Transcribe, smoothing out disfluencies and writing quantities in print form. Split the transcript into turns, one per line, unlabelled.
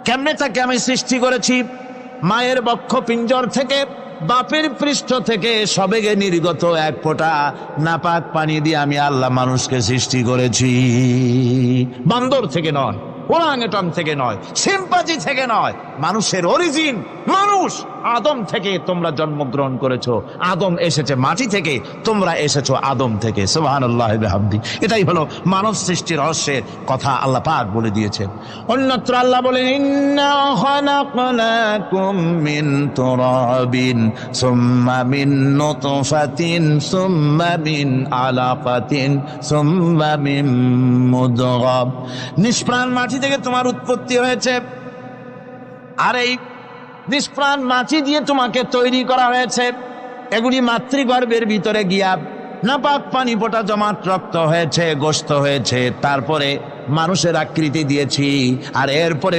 কেমনে তাকে আমি সৃষ্টি করেছি? মায়ের বক্ষ পিঞ্জর থেকে, বাপের পৃষ্ঠ থেকে সবেগে নির্গত এক ফোঁটা নাপাক পানি দিয়ে আমি আল্লাহ মানুষকে সৃষ্টি করেছি। বান্দর থেকে নয়, ওরাংউটাং থেকে নয়, সিম্পাজি থেকে নয়, মানুষের অরিজিন মানুষ। আদম থেকে তোমরা জন্মগ্রহণ করেছো, আদম এসেছে মাটি থেকে, তোমরা এসেছো আদম থেকে। সুবহানাল্লাহ ওয়া বিহামদি। এটাই হলো মানব সৃষ্টির রহস্যের কথা আল্লাহ পাক বলে দিয়েছেন। অন্যত্র আল্লাহ বলেন, ইন্না খালাকনাকুম মিন তুরাবিন সুম্মা মিন নুতফাতিন সুম্মা মিন আলাকাতিন সুম্মা মিন মুদগাহ। নিষ্প্রাণ মাটি থেকে তোমার উৎপত্তি হয়েছে, আর এই নিষ্প্রাণ মাটি দিয়ে তোমাকে তৈরি করা হয়েছে। এগুলি মাতৃগর্ভের ভিতরে গিয়া নাপাক পানি ফোঁটা জমাট রক্ত হয়েছে, গোশত হয়েছে, তারপরে মানুষের আকৃতি দিয়েছি, আর এরপরে